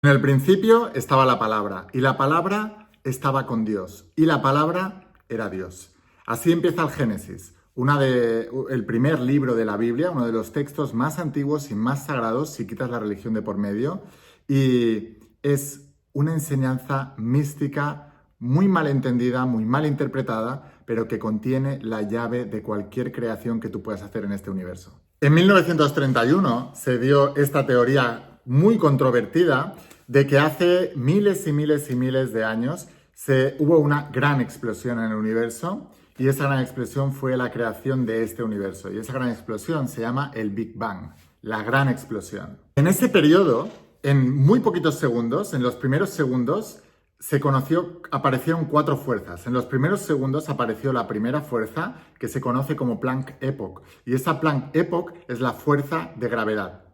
En el principio estaba la palabra, y la palabra estaba con Dios, y la palabra era Dios. Así empieza el Génesis, el primer libro de la Biblia, uno de los textos más antiguos y más sagrados, si quitas la religión de por medio, y es una enseñanza mística muy mal entendida, muy mal interpretada, pero que contiene la llave de cualquier creación que tú puedas hacer en este universo. En 1931 se dio esta teoría muy controvertida de que hace miles y miles y miles de años hubo una gran explosión en el universo y esa gran explosión fue la creación de este universo. Y esa gran explosión se llama el Big Bang, la gran explosión. En ese periodo, en muy poquitos segundos, en los primeros segundos, aparecieron 4 fuerzas. En los primeros segundos apareció la primera fuerza que se conoce como Planck Epoch. Y esa Planck Epoch es la fuerza de gravedad.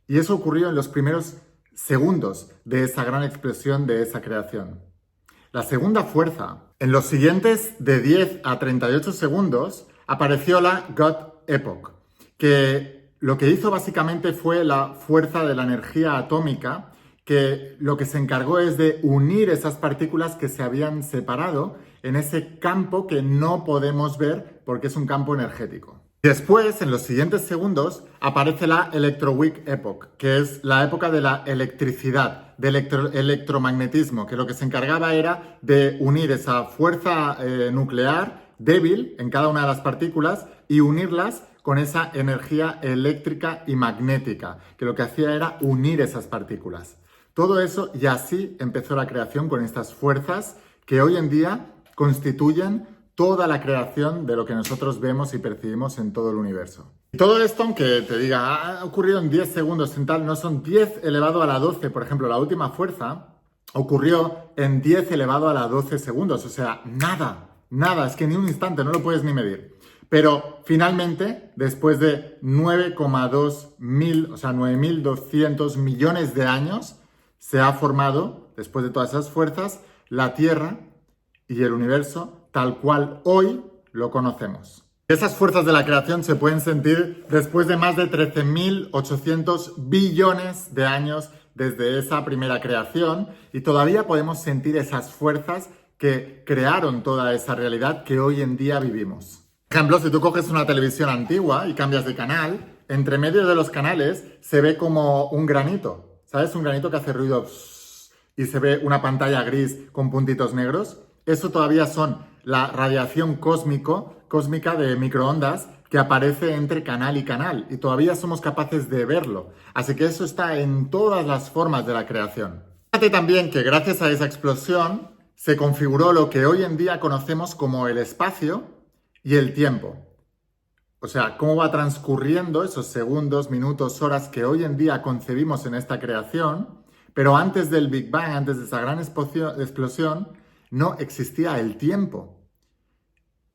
Y eso ocurrió en los primeros segundos de esa gran explosión de esa creación. La segunda fuerza, en los siguientes de 10 a 38 segundos, apareció la God Epoch, que lo que hizo básicamente fue la fuerza de la energía atómica, que lo que se encargó es de unir esas partículas que se habían separado en ese campo que no podemos ver porque es un campo energético. Después, en los siguientes segundos, aparece la Electroweak Epoch, que es la época de la electricidad, del electromagnetismo, que lo que se encargaba era de unir esa fuerza nuclear débil en cada una de las partículas y unirlas con esa energía eléctrica y magnética, que lo que hacía era unir esas partículas. Todo eso, y así empezó la creación con estas fuerzas que hoy en día constituyen toda la creación de lo que nosotros vemos y percibimos en todo el universo. Y todo esto, aunque te diga, ha ocurrido en 10 segundos en tal, no son 10 elevado a la 12. Por ejemplo, la última fuerza ocurrió en 10 elevado a la 12 segundos. O sea, nada, es que ni un instante, no lo puedes ni medir. Pero finalmente, después de 9,2 mil, o sea, 9.200 millones de años, se ha formado, después de todas esas fuerzas, la Tierra y el universo tal cual hoy lo conocemos. Esas fuerzas de la creación se pueden sentir después de más de 13.800 billones de años desde esa primera creación y todavía podemos sentir esas fuerzas que crearon toda esa realidad que hoy en día vivimos. Por ejemplo, si tú coges una televisión antigua y cambias de canal, entre medio de los canales se ve como un granito, ¿sabes? Un granito que hace ruido y se ve una pantalla gris con puntitos negros. Eso todavía son la radiación cósmica de microondas que aparece entre canal y canal y todavía somos capaces de verlo. Así que eso está en todas las formas de la creación. Fíjate también que gracias a esa explosión se configuró lo que hoy en día conocemos como el espacio y el tiempo. O sea, cómo va transcurriendo esos segundos, minutos, horas que hoy en día concebimos en esta creación, pero antes del Big Bang, antes de esa gran explosión, no existía el tiempo.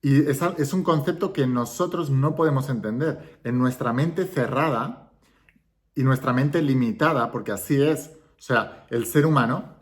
Y es un concepto que nosotros no podemos entender. En nuestra mente cerrada y nuestra mente limitada, porque así es. O sea, el ser humano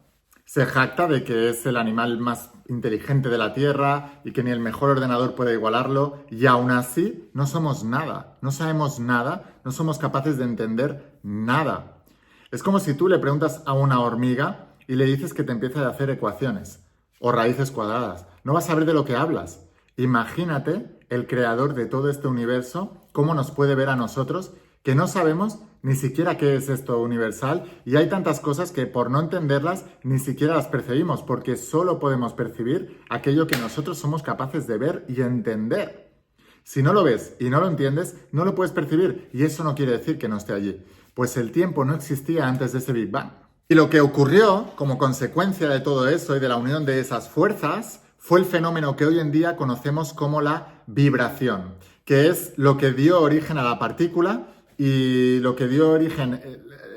se jacta de que es el animal más inteligente de la Tierra y que ni el mejor ordenador puede igualarlo. Y aún así no somos nada, no sabemos nada, no somos capaces de entender nada. Es como si tú le preguntas a una hormiga y le dices que te empiece a hacer ecuaciones o raíces cuadradas. No vas a saber de lo que hablas. Imagínate el creador de todo este universo, cómo nos puede ver a nosotros, que no sabemos ni siquiera qué es esto universal y hay tantas cosas que por no entenderlas ni siquiera las percibimos, porque solo podemos percibir aquello que nosotros somos capaces de ver y entender. Si no lo ves y no lo entiendes, no lo puedes percibir y eso no quiere decir que no esté allí, pues el tiempo no existía antes de ese Big Bang. Y lo que ocurrió como consecuencia de todo eso y de la unión de esas fuerzas fue el fenómeno que hoy en día conocemos como la vibración, que es lo que dio origen a la partícula y lo que dio origen,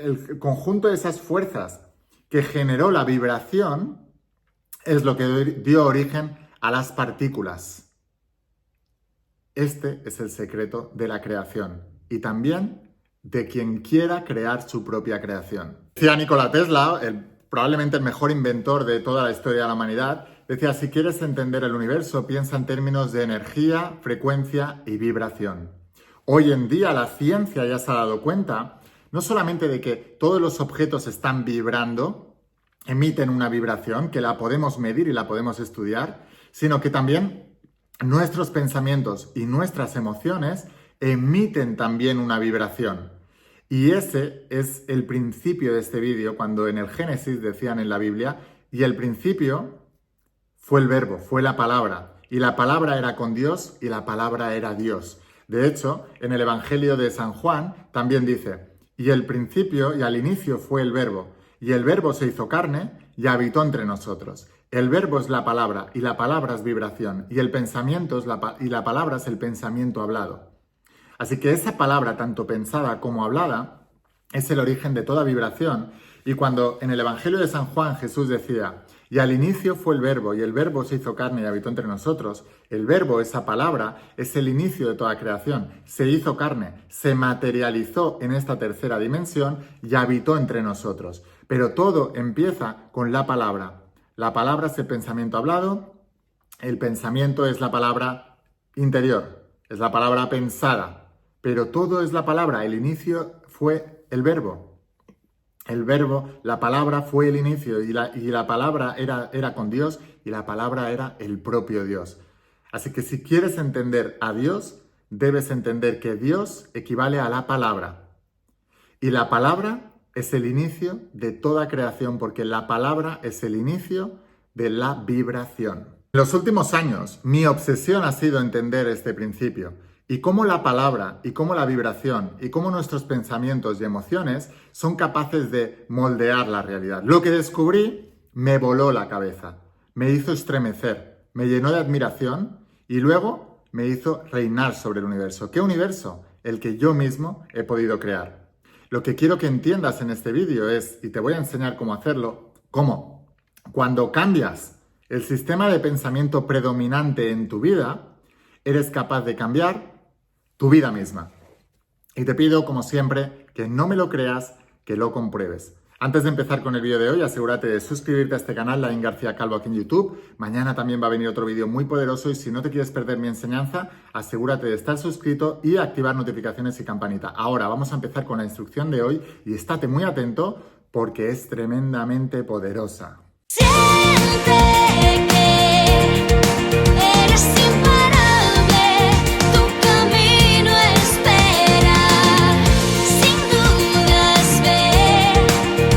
el conjunto de esas fuerzas que generó la vibración es lo que dio origen a las partículas. Este es el secreto de la creación y también de quien quiera crear su propia creación. Decía Nikola Tesla, probablemente el mejor inventor de toda la historia de la humanidad, decía, si quieres entender el universo, piensa en términos de energía, frecuencia y vibración. Hoy en día la ciencia ya se ha dado cuenta no solamente de que todos los objetos están vibrando, emiten una vibración que la podemos medir y la podemos estudiar, sino que también nuestros pensamientos y nuestras emociones emiten también una vibración. Y ese es el principio de este vídeo, cuando en el Génesis decían en la Biblia, y el principio fue el verbo, fue la palabra, y la palabra era con Dios y la palabra era Dios. De hecho, en el Evangelio de San Juan también dice, y el principio y al inicio fue el verbo, y el verbo se hizo carne y habitó entre nosotros. El verbo es la palabra y la palabra es vibración, y el pensamiento es y la palabra es el pensamiento hablado. Así que esa palabra, tanto pensada como hablada, es el origen de toda vibración. Y cuando en el Evangelio de San Juan Jesús decía, y al inicio fue el verbo, y el verbo se hizo carne y habitó entre nosotros, el verbo, esa palabra, es el inicio de toda creación. Se hizo carne, se materializó en esta tercera dimensión y habitó entre nosotros. Pero todo empieza con la palabra. La palabra es el pensamiento hablado, el pensamiento es la palabra interior, es la palabra pensada. Pero todo es la palabra, el inicio fue el verbo. El verbo, la palabra fue el inicio y la palabra era con Dios y la palabra era el propio Dios. Así que si quieres entender a Dios, debes entender que Dios equivale a la palabra. Y la palabra es el inicio de toda creación, porque la palabra es el inicio de la vibración. En los últimos años, mi obsesión ha sido entender este principio. Y cómo la palabra, y cómo la vibración, y cómo nuestros pensamientos y emociones son capaces de moldear la realidad. Lo que descubrí me voló la cabeza, me hizo estremecer, me llenó de admiración y luego me hizo reinar sobre el universo. ¿Qué universo? El que yo mismo he podido crear. Lo que quiero que entiendas en este vídeo es, y te voy a enseñar cómo hacerlo, cómo cuando cambias el sistema de pensamiento predominante en tu vida, eres capaz de cambiar tu vida misma. Y te pido, como siempre, que no me lo creas, que lo compruebes. Antes de empezar con el vídeo de hoy, asegúrate de suscribirte a este canal, Laín García Calvo, aquí en YouTube. Mañana también va a venir otro vídeo muy poderoso y si no te quieres perder mi enseñanza, asegúrate de estar suscrito y activar notificaciones y campanita. Ahora vamos a empezar con la instrucción de hoy y estate muy atento porque es tremendamente poderosa. Siente que eres imparable, tu camino espera, sin dudas ve,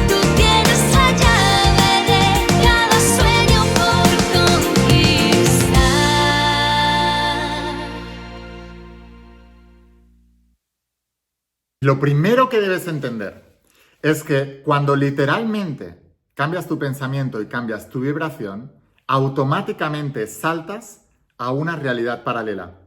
tú tienes la llave de cada sueño por conquistar. Lo primero que debes entender es que cuando literalmente cambias tu pensamiento y cambias tu vibración, automáticamente saltas a una realidad paralela.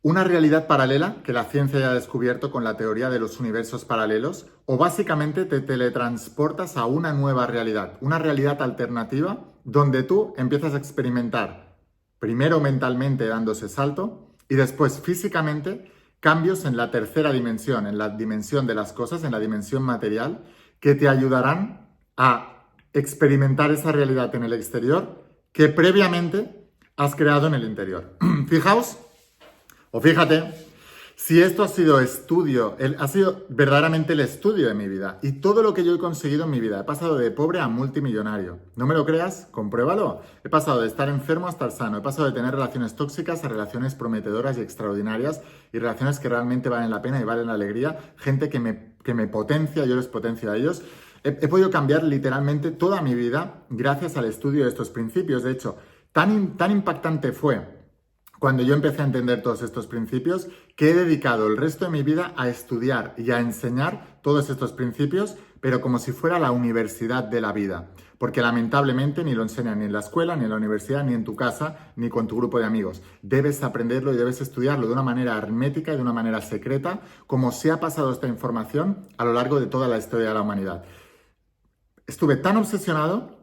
Una realidad paralela que la ciencia ya ha descubierto con la teoría de los universos paralelos, o básicamente te teletransportas a una nueva realidad, una realidad alternativa donde tú empiezas a experimentar, primero mentalmente dando ese salto y después físicamente, cambios en la tercera dimensión, en la dimensión de las cosas, en la dimensión material, que te ayudarán a experimentar esa realidad en el exterior que previamente has creado en el interior. Fijaos, o fíjate, si esto ha sido ha sido verdaderamente el estudio de mi vida y todo lo que yo he conseguido en mi vida. He pasado de pobre a multimillonario. ¿No me lo creas? Compruébalo. He pasado de estar enfermo a estar sano. He pasado de tener relaciones tóxicas a relaciones prometedoras y extraordinarias y relaciones que realmente valen la pena y valen la alegría. Gente que me potencia, yo les potencio a ellos. He podido cambiar literalmente toda mi vida gracias al estudio de estos principios. De hecho, tan impactante fue cuando yo empecé a entender todos estos principios, que he dedicado el resto de mi vida a estudiar y a enseñar todos estos principios, pero como si fuera la universidad de la vida. Porque lamentablemente ni lo enseñan ni en la escuela, ni en la universidad, ni en tu casa, ni con tu grupo de amigos. Debes aprenderlo y debes estudiarlo de una manera hermética y de una manera secreta, como se ha pasado esta información a lo largo de toda la historia de la humanidad. Estuve tan obsesionado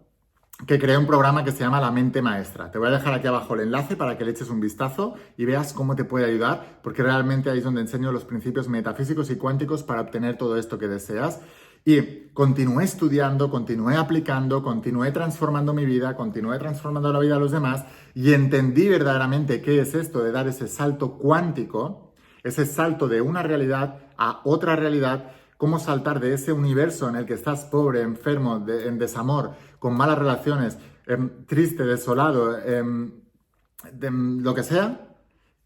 que creé un programa que se llama La Mente Maestra. Te voy a dejar aquí abajo el enlace para que le eches un vistazo y veas cómo te puede ayudar, porque realmente ahí es donde enseño los principios metafísicos y cuánticos para obtener todo esto que deseas. Y continué estudiando, continué aplicando, continué transformando mi vida, continué transformando la vida de los demás y entendí verdaderamente qué es esto de dar ese salto cuántico, ese salto de una realidad a otra realidad, cómo saltar de ese universo en el que estás pobre, enfermo, en desamor, con malas relaciones, triste, desolado, lo que sea,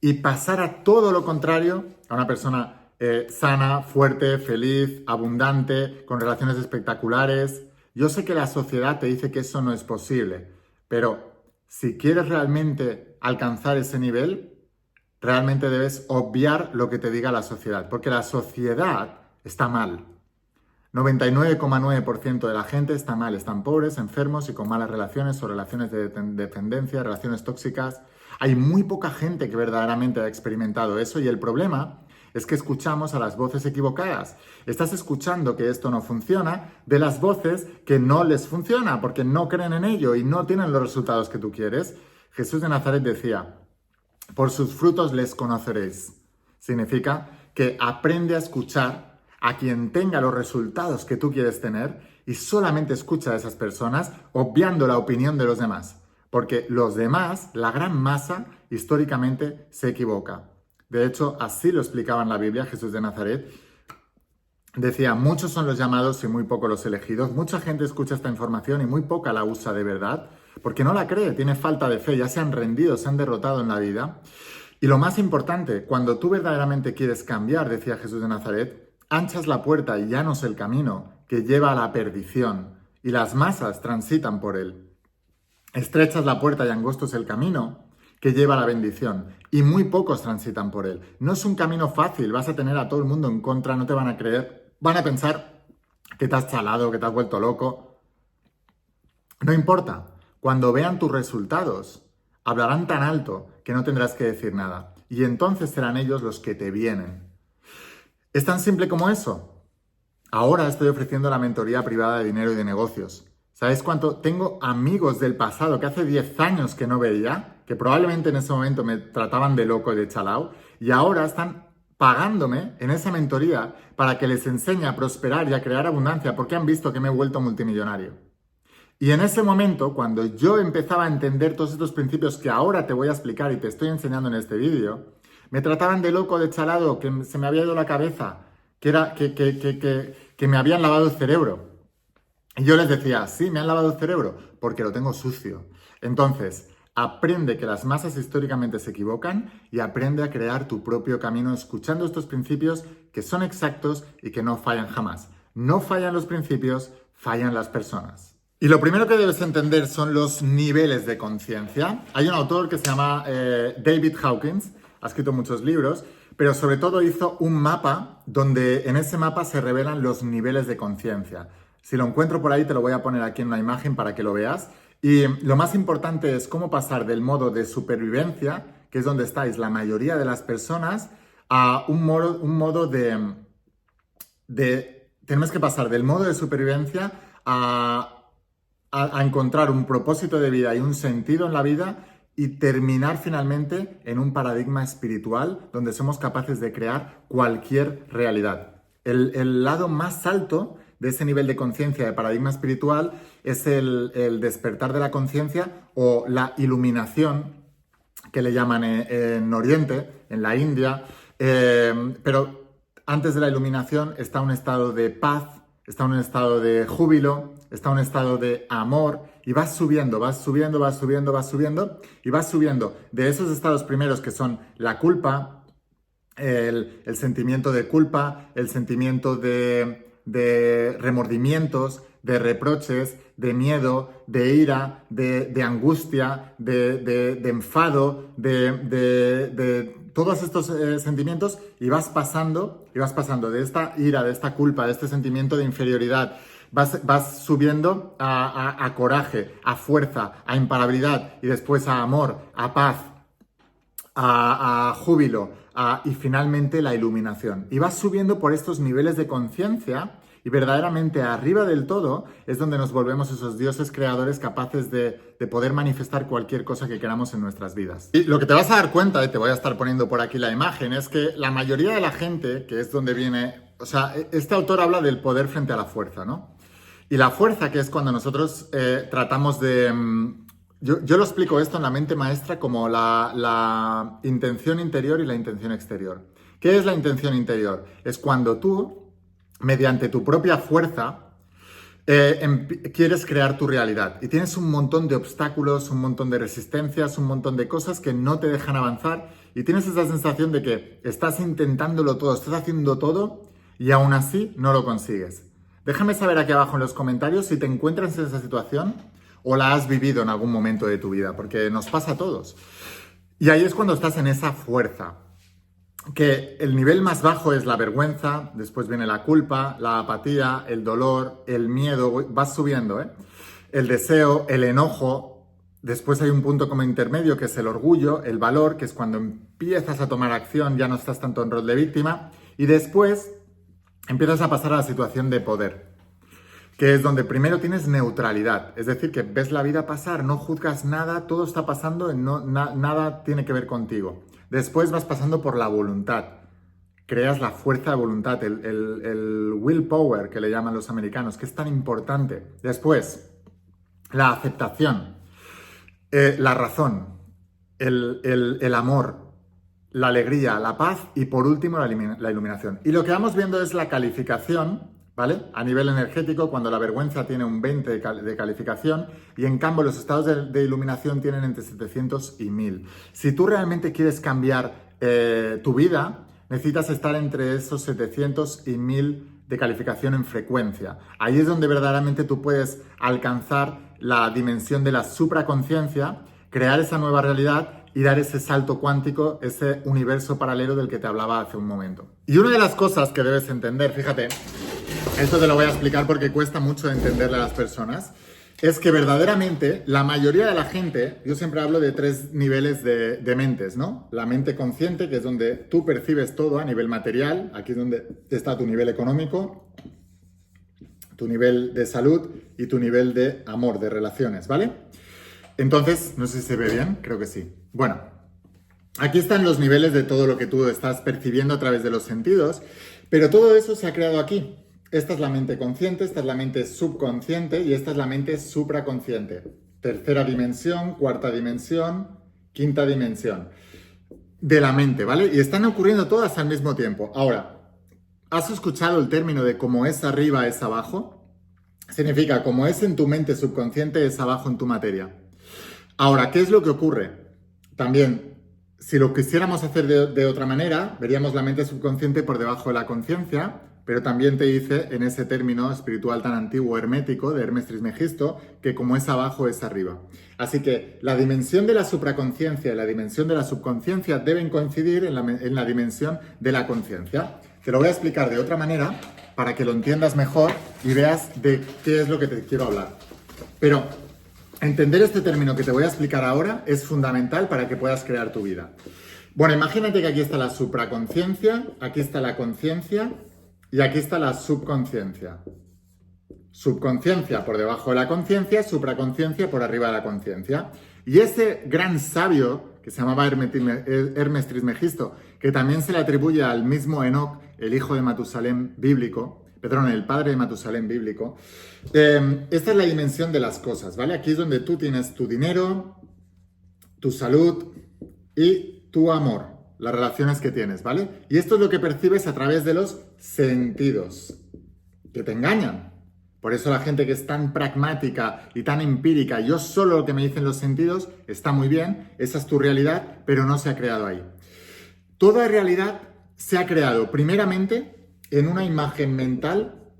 y pasar a todo lo contrario, a una persona sana, fuerte, feliz, abundante, con relaciones espectaculares. Yo sé que la sociedad te dice que eso no es posible, pero si quieres realmente alcanzar ese nivel, realmente debes obviar lo que te diga la sociedad, porque la sociedad está mal. 99,9% de la gente está mal, están pobres, enfermos y con malas relaciones o relaciones de dependencia, relaciones tóxicas. Hay muy poca gente que verdaderamente ha experimentado eso y el problema es que escuchamos a las voces equivocadas. Estás escuchando que esto no funciona de las voces que no les funciona porque no creen en ello y no tienen los resultados que tú quieres. Jesús de Nazaret decía, por sus frutos les conoceréis. Significa que aprende a escuchar a quien tenga los resultados que tú quieres tener y solamente escucha a esas personas obviando la opinión de los demás. Porque los demás, la gran masa, históricamente se equivoca. De hecho, así lo explicaba en la Biblia Jesús de Nazaret. Decía, muchos son los llamados y muy pocos los elegidos. Mucha gente escucha esta información y muy poca la usa de verdad, porque no la cree, tiene falta de fe, ya se han rendido, se han derrotado en la vida. Y lo más importante, cuando tú verdaderamente quieres cambiar, decía Jesús de Nazaret, anchas la puerta y llanos el camino que lleva a la perdición, y las masas transitan por él. Estrechas la puerta y angosto es el camino que lleva a la bendición, y muy pocos transitan por él. No es un camino fácil, vas a tener a todo el mundo en contra, no te van a creer, van a pensar que te has chalado, que te has vuelto loco. No importa, cuando vean tus resultados, hablarán tan alto que no tendrás que decir nada, y entonces serán ellos los que te vienen. Es tan simple como eso. Ahora estoy ofreciendo la mentoría privada de dinero y de negocios. ¿Sabéis cuánto? Tengo amigos del pasado que hace 10 años que no veía, que probablemente en ese momento me trataban de loco y de chalao, y ahora están pagándome en esa mentoría para que les enseñe a prosperar y a crear abundancia, porque han visto que me he vuelto multimillonario. Y en ese momento, cuando yo empezaba a entender todos estos principios que ahora te voy a explicar y te estoy enseñando en este vídeo, me trataban de loco, de chalado, que se me había ido la cabeza, que me habían lavado el cerebro. Y yo les decía, sí, me han lavado el cerebro, porque lo tengo sucio. Entonces, aprende que las masas históricamente se equivocan y aprende a crear tu propio camino escuchando estos principios que son exactos y que no fallan jamás. No fallan los principios, fallan las personas. Y lo primero que debes entender son los niveles de conciencia. Hay un autor que se llama David Hawkins, ha escrito muchos libros, pero sobre todo hizo un mapa donde en ese mapa se revelan los niveles de conciencia. Si lo encuentro por ahí te lo voy a poner aquí en una imagen para que lo veas. Y lo más importante es cómo pasar del modo de supervivencia, que es donde estáis la mayoría de las personas, a un modo de tenemos que pasar del modo de supervivencia a encontrar un propósito de vida y un sentido en la vida y terminar finalmente en un paradigma espiritual donde somos capaces de crear cualquier realidad. El lado más alto de ese nivel de conciencia de paradigma espiritual es el despertar de la conciencia o la iluminación, que le llaman en Oriente, en la India, pero antes de la iluminación está un estado de paz, está un estado de júbilo, está un estado de amor y vas subiendo y vas subiendo de esos estados primeros que son la culpa, el sentimiento de culpa, el sentimiento de remordimientos, de reproches, de miedo, de ira, de angustia, de enfado, de todos estos sentimientos y vas pasando de esta ira, de esta culpa, de este sentimiento de inferioridad. Vas subiendo a coraje, a fuerza, a imparabilidad y después a amor, a paz, a júbilo y finalmente la iluminación. Y vas subiendo por estos niveles de conciencia y verdaderamente arriba del todo es donde nos volvemos esos dioses creadores capaces de poder manifestar cualquier cosa que queramos en nuestras vidas. Y lo que te vas a dar cuenta, y te voy a estar poniendo por aquí la imagen, es que la mayoría de la gente, que es donde viene, o sea, este autor habla del poder frente a la fuerza, ¿no? Y la fuerza, que es cuando nosotros tratamos de... Yo lo explico esto en la mente maestra como la intención interior y la intención exterior. ¿Qué es la intención interior? Es cuando tú mediante tu propia fuerza, quieres crear tu realidad y tienes un montón de obstáculos, un montón de resistencias, un montón de cosas que no te dejan avanzar y tienes esa sensación de que estás intentándolo todo, estás haciendo todo y aún así no lo consigues. Déjame saber aquí abajo en los comentarios si te encuentras en esa situación o la has vivido en algún momento de tu vida, porque nos pasa a todos. Y ahí es cuando estás en esa fuerza. Que el nivel más bajo es la vergüenza, después viene la culpa, la apatía, el dolor, el miedo, vas subiendo, ¿eh? El deseo, el enojo, después hay un punto como intermedio que es el orgullo, el valor, que es cuando empiezas a tomar acción, ya no estás tanto en rol de víctima, y después empiezas a pasar a la situación de poder, que es donde primero tienes neutralidad, es decir, que ves la vida pasar, no juzgas nada, todo está pasando, nada tiene que ver contigo. Después vas pasando por la voluntad, creas la fuerza de voluntad, el willpower que le llaman los americanos, que es tan importante. Después, la aceptación, la razón, el amor, la alegría, la paz y por último la iluminación. Y lo que vamos viendo es la calificación, ¿vale? A nivel energético, cuando la vergüenza tiene un 20 de calificación y en cambio los estados de iluminación tienen entre 700 y 1000. Si tú realmente quieres cambiar tu vida, necesitas estar entre esos 700 y 1000 de calificación en frecuencia. Ahí es donde verdaderamente tú puedes alcanzar la dimensión de la supraconciencia, crear esa nueva realidad y dar ese salto cuántico, ese universo paralelo del que te hablaba hace un momento. Y una de las cosas que debes entender, fíjate, esto te lo voy a explicar porque cuesta mucho entenderle a las personas, es que verdaderamente la mayoría de la gente, yo siempre hablo de 3 niveles de mentes, ¿no? La mente consciente, que es donde tú percibes todo a nivel material, aquí es donde está tu nivel económico, tu nivel de salud y tu nivel de amor, de relaciones, ¿vale? Entonces, no sé si se ve bien, creo que sí. Bueno, aquí están los niveles de todo lo que tú estás percibiendo a través de los sentidos, pero todo eso se ha creado aquí. Esta es la mente consciente, esta es la mente subconsciente y esta es la mente supraconsciente. Tercera dimensión, cuarta dimensión, quinta dimensión de la mente, ¿vale? Y están ocurriendo todas al mismo tiempo. Ahora, ¿has escuchado el término de como es arriba es abajo? Significa como es en tu mente subconsciente es abajo en tu materia. Ahora, ¿qué es lo que ocurre? También, si lo quisiéramos hacer de otra manera, veríamos la mente subconsciente por debajo de la conciencia, pero también te dice en ese término espiritual tan antiguo hermético de Hermes Trismegisto que como es abajo es arriba. Así que la dimensión de la supraconciencia y la dimensión de la subconsciencia deben coincidir en la dimensión de la conciencia. Te lo voy a explicar de otra manera para que lo entiendas mejor y veas de qué es lo que te quiero hablar. Pero entender este término que te voy a explicar ahora es fundamental para que puedas crear tu vida. Bueno, imagínate que aquí está la supraconciencia, aquí está la conciencia y aquí está la subconsciencia. Subconsciencia por debajo de la conciencia, supraconciencia por arriba de la conciencia. Y ese gran sabio, que se llamaba Hermes Trismegisto, que también se le atribuye al mismo Enoc, el hijo de Matusalén bíblico, perdón, el padre de Matusalén bíblico, esta es la dimensión de las cosas, ¿vale? Aquí es donde tú tienes tu dinero, tu salud y tu amor. Las relaciones que tienes, ¿vale? Y esto es lo que percibes a través de los sentidos, que te engañan. Por eso la gente que es tan pragmática y tan empírica, yo solo lo que me dicen los sentidos, está muy bien, esa es tu realidad, pero no se ha creado ahí. Toda realidad se ha creado primeramente en una imagen mental,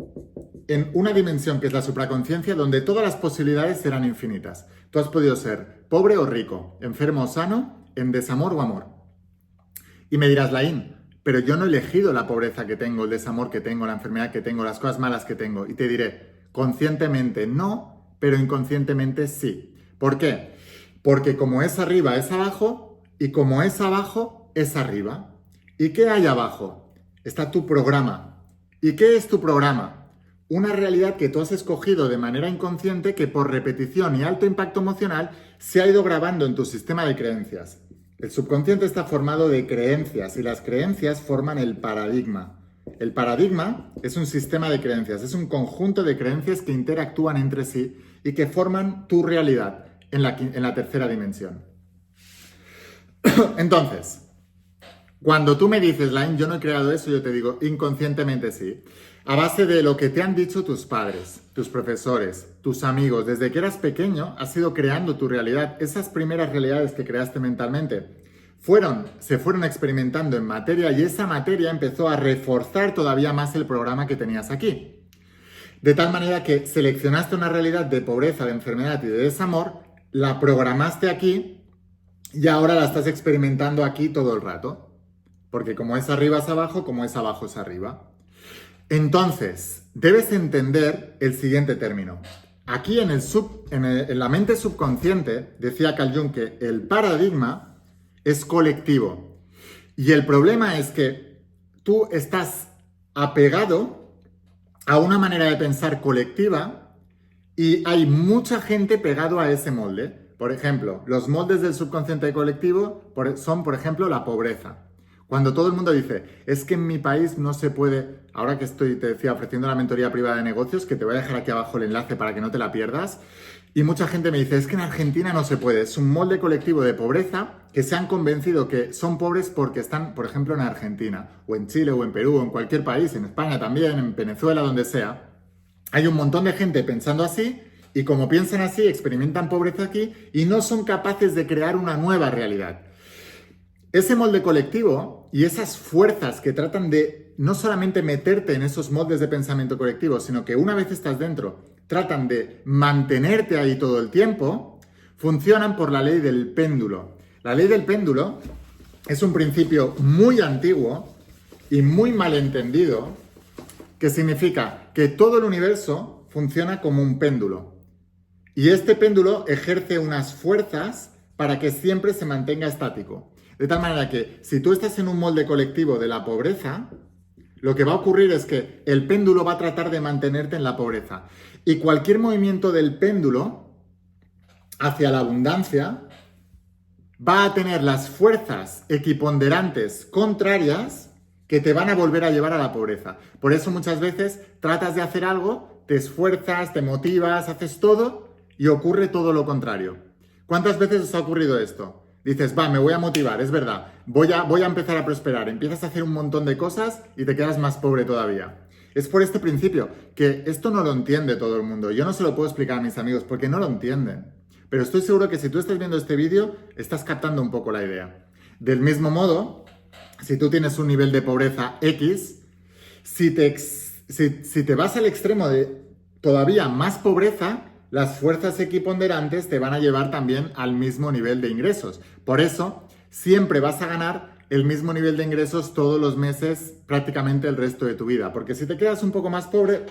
en una dimensión que es la supraconciencia, donde todas las posibilidades serán infinitas. Tú has podido ser pobre o rico, enfermo o sano, en desamor o amor. Y me dirás, Laín, pero yo no he elegido la pobreza que tengo, el desamor que tengo, la enfermedad que tengo, las cosas malas que tengo. Y te diré, conscientemente no, pero inconscientemente sí. ¿Por qué? Porque como es arriba es abajo y como es abajo es arriba. ¿Y qué hay abajo? Está tu programa. ¿Y qué es tu programa? Una realidad que tú has escogido de manera inconsciente que por repetición y alto impacto emocional se ha ido grabando en tu sistema de creencias. El subconsciente está formado de creencias y las creencias forman el paradigma. El paradigma es un sistema de creencias, es un conjunto de creencias que interactúan entre sí y que forman tu realidad en la tercera dimensión. Entonces, cuando tú me dices, Lain, yo no he creado eso, yo te digo, inconscientemente sí. A base de lo que te han dicho tus padres, tus profesores, tus amigos, desde que eras pequeño has ido creando tu realidad. Esas primeras realidades que creaste mentalmente se fueron experimentando en materia y esa materia empezó a reforzar todavía más el programa que tenías aquí. De tal manera que seleccionaste una realidad de pobreza, de enfermedad y de desamor, la programaste aquí y ahora la estás experimentando aquí todo el rato. Porque como es arriba es abajo, como es abajo es arriba. Entonces, debes entender el siguiente término. Aquí en la mente subconsciente, decía Carl Jung que el paradigma es colectivo. Y el problema es que tú estás apegado a una manera de pensar colectiva y hay mucha gente pegado a ese molde. Por ejemplo, los moldes del subconsciente colectivo son, por ejemplo, la pobreza. Cuando todo el mundo dice, es que en mi país no se puede, ahora que te decía, ofreciendo la mentoría privada de negocios, que te voy a dejar aquí abajo el enlace para que no te la pierdas, y mucha gente me dice, es que en Argentina no se puede, es un molde colectivo de pobreza que se han convencido que son pobres porque están, por ejemplo, en Argentina, o en Chile, o en Perú, o en cualquier país, en España también, en Venezuela, donde sea. Hay un montón de gente pensando así, y como piensan así, experimentan pobreza aquí, y no son capaces de crear una nueva realidad. Ese molde colectivo y esas fuerzas que tratan de no solamente meterte en esos moldes de pensamiento colectivo, sino que una vez estás dentro, tratan de mantenerte ahí todo el tiempo, funcionan por la ley del péndulo. La ley del péndulo es un principio muy antiguo y muy malentendido, que significa que todo el universo funciona como un péndulo. Y este péndulo ejerce unas fuerzas para que siempre se mantenga estático. De tal manera que si tú estás en un molde colectivo de la pobreza, lo que va a ocurrir es que el péndulo va a tratar de mantenerte en la pobreza. Y cualquier movimiento del péndulo hacia la abundancia va a tener las fuerzas equiponderantes contrarias que te van a volver a llevar a la pobreza. Por eso muchas veces tratas de hacer algo, te esfuerzas, te motivas, haces todo y ocurre todo lo contrario. ¿Cuántas veces os ha ocurrido esto? Dices, me voy a motivar, es verdad, voy a empezar a prosperar, empiezas a hacer un montón de cosas y te quedas más pobre todavía. Es por este principio, que esto no lo entiende todo el mundo. Yo no se lo puedo explicar a mis amigos porque no lo entienden. Pero estoy seguro que si tú estás viendo este vídeo, estás captando un poco la idea. Del mismo modo, si tú tienes un nivel de pobreza X, si te vas al extremo de todavía más pobreza, las fuerzas equiponderantes te van a llevar también al mismo nivel de ingresos. Por eso, siempre vas a ganar el mismo nivel de ingresos todos los meses, prácticamente el resto de tu vida. Porque si te quedas un poco más pobre,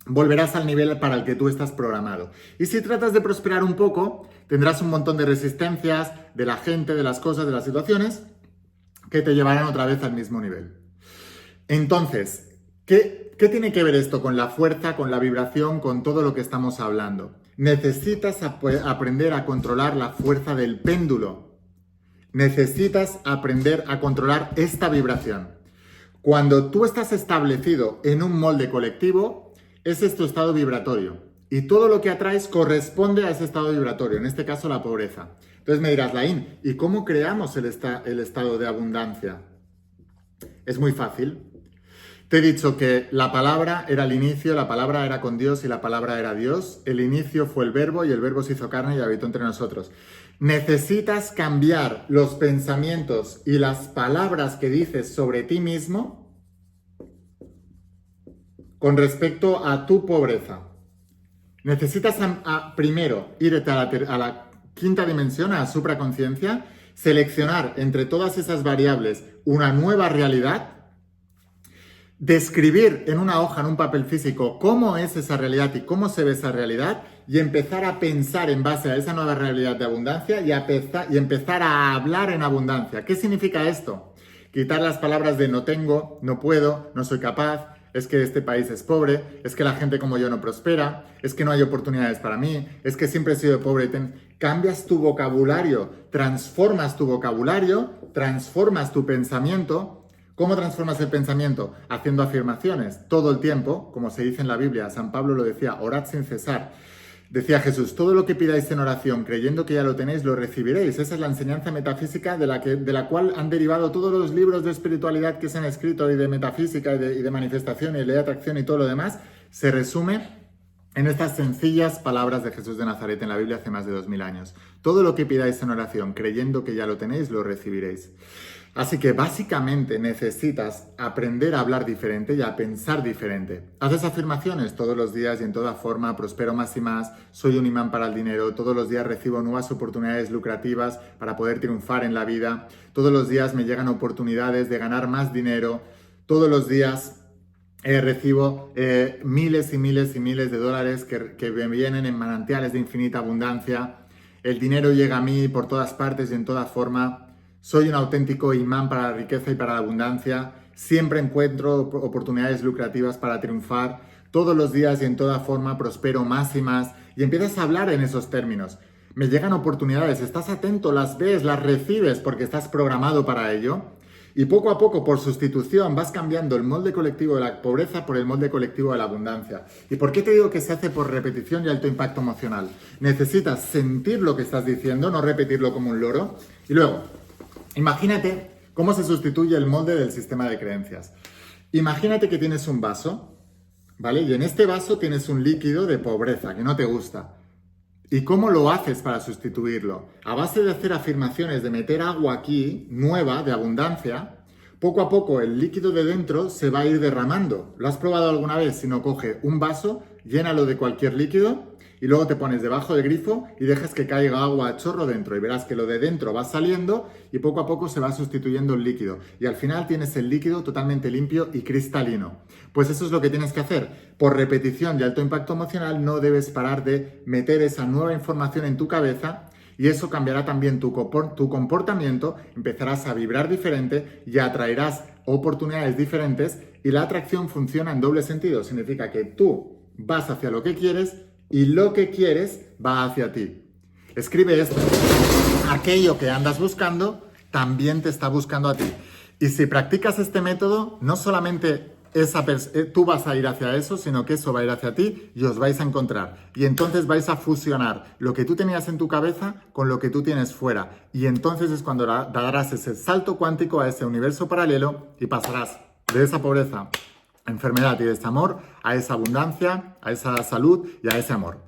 volverás al nivel para el que tú estás programado. Y si tratas de prosperar un poco, tendrás un montón de resistencias de la gente, de las cosas, de las situaciones, que te llevarán otra vez al mismo nivel. Entonces, ¿Qué tiene que ver esto con la fuerza, con la vibración, con todo lo que estamos hablando? Necesitas aprender a controlar la fuerza del péndulo. Necesitas aprender a controlar esta vibración. Cuando tú estás establecido en un molde colectivo, ese es tu estado vibratorio. Y todo lo que atraes corresponde a ese estado vibratorio, en este caso la pobreza. Entonces me dirás, Laín, ¿y cómo creamos el estado de abundancia? Es muy fácil. Te he dicho que la palabra era el inicio, la palabra era con Dios y la palabra era Dios. El inicio fue el verbo y el verbo se hizo carne y habitó entre nosotros. Necesitas cambiar los pensamientos y las palabras que dices sobre ti mismo con respecto a tu pobreza. Necesitas primero irte a la quinta dimensión, a la supraconciencia, seleccionar entre todas esas variables una nueva realidad, describir en una hoja, en un papel físico, cómo es esa realidad y cómo se ve esa realidad y empezar a pensar en base a esa nueva realidad de abundancia y empezar a hablar en abundancia. ¿Qué significa esto? Quitar las palabras de no tengo, no puedo, no soy capaz, es que este país es pobre, es que la gente como yo no prospera, es que no hay oportunidades para mí, es que siempre he sido pobre. Cambias tu vocabulario, transformas tu pensamiento. ¿Cómo transformas el pensamiento? Haciendo afirmaciones todo el tiempo, como se dice en la Biblia. San Pablo lo decía, orad sin cesar. Decía Jesús, todo lo que pidáis en oración, creyendo que ya lo tenéis, lo recibiréis. Esa es la enseñanza metafísica de la cual han derivado todos los libros de espiritualidad que se han escrito, y de metafísica, y de manifestación, y de ley de atracción y todo lo demás. Se resume en estas sencillas palabras de Jesús de Nazaret en la Biblia hace más de 2000 años. Todo lo que pidáis en oración, creyendo que ya lo tenéis, lo recibiréis. Así que básicamente necesitas aprender a hablar diferente y a pensar diferente. Haces afirmaciones todos los días y en toda forma: prospero más y más, soy un imán para el dinero, todos los días recibo nuevas oportunidades lucrativas para poder triunfar en la vida, todos los días me llegan oportunidades de ganar más dinero, todos los días recibo miles y miles y miles de dólares que me vienen en manantiales de infinita abundancia, el dinero llega a mí por todas partes y en toda forma. Soy un auténtico imán para la riqueza y para la abundancia. Siempre encuentro oportunidades lucrativas para triunfar. Todos los días y en toda forma prospero más y más. Y empiezas a hablar en esos términos. Me llegan oportunidades, estás atento, las ves, las recibes porque estás programado para ello. Y poco a poco, por sustitución, vas cambiando el molde colectivo de la pobreza por el molde colectivo de la abundancia. ¿Y por qué te digo que se hace por repetición y alto impacto emocional? Necesitas sentir lo que estás diciendo, no repetirlo como un loro. Y luego, imagínate cómo se sustituye el molde del sistema de creencias. Imagínate que tienes un vaso, ¿vale? Y en este vaso tienes un líquido de pobreza que no te gusta. ¿Y cómo lo haces para sustituirlo? A base de hacer afirmaciones, de meter agua aquí, nueva, de abundancia, poco a poco el líquido de dentro se va a ir derramando. ¿Lo has probado alguna vez? Si no, coge un vaso, llénalo de cualquier líquido y luego te pones debajo del grifo y dejas que caiga agua a chorro dentro, y verás que lo de dentro va saliendo y poco a poco se va sustituyendo el líquido. Y al final tienes el líquido totalmente limpio y cristalino. Pues eso es lo que tienes que hacer. Por repetición y alto impacto emocional no debes parar de meter esa nueva información en tu cabeza, y eso cambiará también tu comportamiento, empezarás a vibrar diferente y atraerás oportunidades diferentes, y la atracción funciona en doble sentido. Significa que tú vas hacia lo que quieres y lo que quieres va hacia ti. Escribe esto. Aquello que andas buscando también te está buscando a ti. Y si practicas este método, no solamente tú vas a ir hacia eso, sino que eso va a ir hacia ti y os vais a encontrar. Y entonces vais a fusionar lo que tú tenías en tu cabeza con lo que tú tienes fuera. Y entonces es cuando darás ese salto cuántico a ese universo paralelo y pasarás de esa pobreza, enfermedad y desamor a esa abundancia, a esa salud y a ese amor.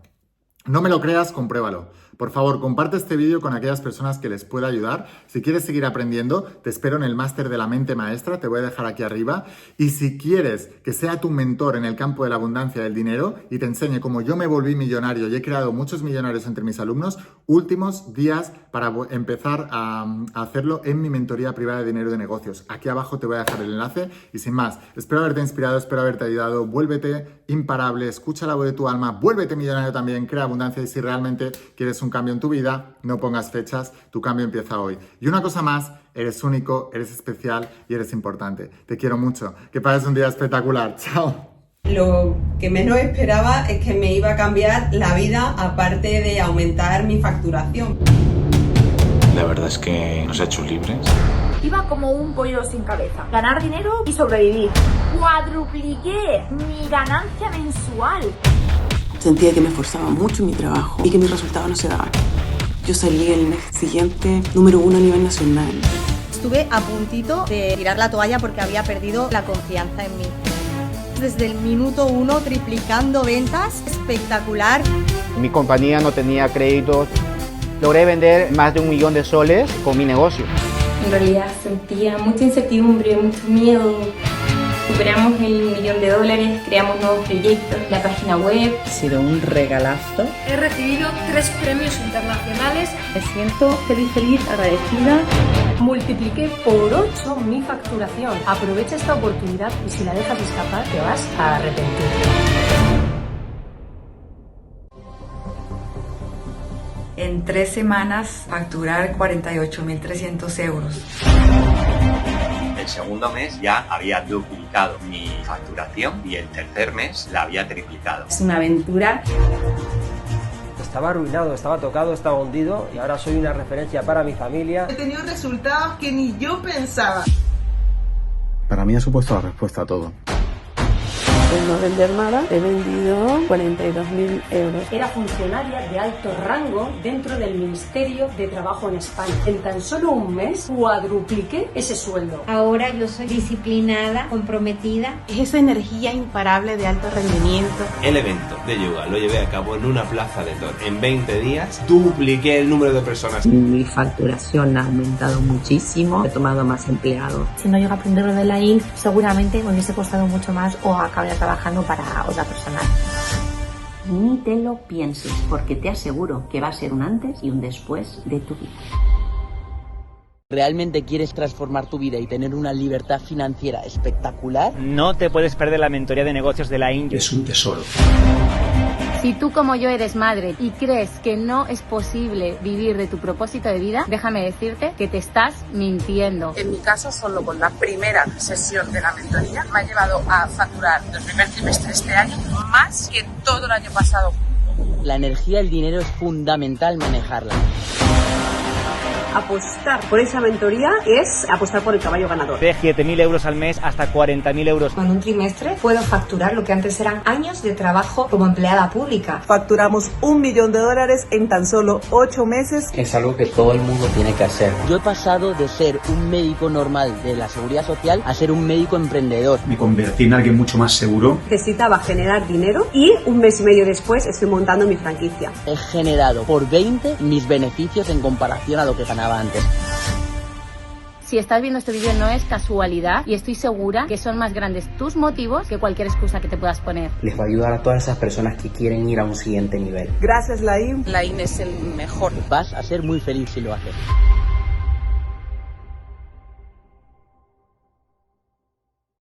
No me lo creas, compruébalo. Por favor, comparte este vídeo con aquellas personas que les pueda ayudar. Si quieres seguir aprendiendo, te espero en el máster de la mente maestra, te voy a dejar aquí arriba. Y si quieres que sea tu mentor en el campo de la abundancia y del dinero y te enseñe cómo yo me volví millonario y he creado muchos millonarios entre mis alumnos, últimos días para empezar a hacerlo en mi mentoría privada de dinero y de negocios. Aquí abajo te voy a dejar el enlace y sin más, espero haberte inspirado, espero haberte ayudado. Vuélvete imparable, escucha la voz de tu alma, vuélvete millonario también, crea abundancia, y si realmente quieres un cambio en tu vida, no pongas fechas, tu cambio empieza hoy. Y una cosa más, eres único, eres especial y eres importante. Te quiero mucho, que pases un día espectacular. Chao. Lo que menos esperaba es que me iba a cambiar la vida, aparte de aumentar mi facturación. La verdad es que nos ha hecho libres. Iba como un pollo sin cabeza. Ganar dinero y sobrevivir. Cuadrupliqué mi ganancia mensual. Sentía que me esforzaba mucho en mi trabajo y que mis resultados no se daban. Yo salí el mes siguiente número 1 a nivel nacional. Estuve a puntito de tirar la toalla porque había perdido la confianza en mí. Desde el minuto 1 triplicando ventas, espectacular. Mi compañía no tenía créditos. Logré vender más de 1 millón de soles con mi negocio. En realidad sentía mucha incertidumbre, mucho miedo. Superamos el $1.000.000, creamos nuevos proyectos, la página web. Ha sido un regalazo. He recibido 3 premios internacionales. Me siento feliz, agradecida. Multipliqué por 8 mi facturación. Aprovecha esta oportunidad y si la dejas escapar te vas a arrepentir. En 3 semanas facturar 48.300 euros. El segundo mes ya había duplicado mi facturación y el tercer mes la había triplicado. Es una aventura. Estaba arruinado, estaba tocado, estaba hundido y ahora soy una referencia para mi familia. He tenido resultados que ni yo pensaba. Para mí ha supuesto la respuesta a todo. De no vender nada, he vendido 42.000 euros. Era funcionaria de alto rango dentro del Ministerio de Trabajo en España. En tan solo un mes cuadrupliqué ese sueldo. Ahora yo soy disciplinada, comprometida. Es esa energía imparable de alto rendimiento. El evento de yoga lo llevé a cabo en una plaza de toros. En 20 días dupliqué el número de personas. Mi facturación ha aumentado muchísimo, he tomado más empleados. Si no llego a aprender lo de la IN, seguramente me hubiese costado mucho más o acabaría trabajando para otra persona. Ni te lo pienses, porque te aseguro que va a ser un antes y un después de tu vida. ¿Realmente quieres transformar tu vida y tener una libertad financiera espectacular? No te puedes perder la mentoría de negocios de la IN. Es un tesoro. Si tú como yo eres madre y crees que no es posible vivir de tu propósito de vida, déjame decirte que te estás mintiendo. En mi caso, solo con la primera sesión de la mentoría me ha llevado a facturar el primer trimestre de este año más que todo el año pasado. La energía y el dinero es fundamental manejarla. Apostar por esa mentoría es apostar por el caballo ganador. De 7.000 euros al mes hasta 40.000 euros. Con un trimestre puedo facturar lo que antes eran años de trabajo como empleada pública. Facturamos $1 millón en tan solo 8 meses. Es algo que todo el mundo tiene que hacer. Yo he pasado de ser un médico normal de la seguridad social a ser un médico emprendedor. Me convertí en alguien mucho más seguro. Necesitaba generar dinero y un mes y medio después estoy montando mi franquicia. He generado por 20 mis beneficios en comparación a lo que ganaba antes. Si estás viendo este vídeo no es casualidad y estoy segura que son más grandes tus motivos que cualquier excusa que te puedas poner. Les va a ayudar a todas esas personas que quieren ir a un siguiente nivel. Gracias, Laín. La IN es el mejor. Vas a ser muy feliz si lo haces.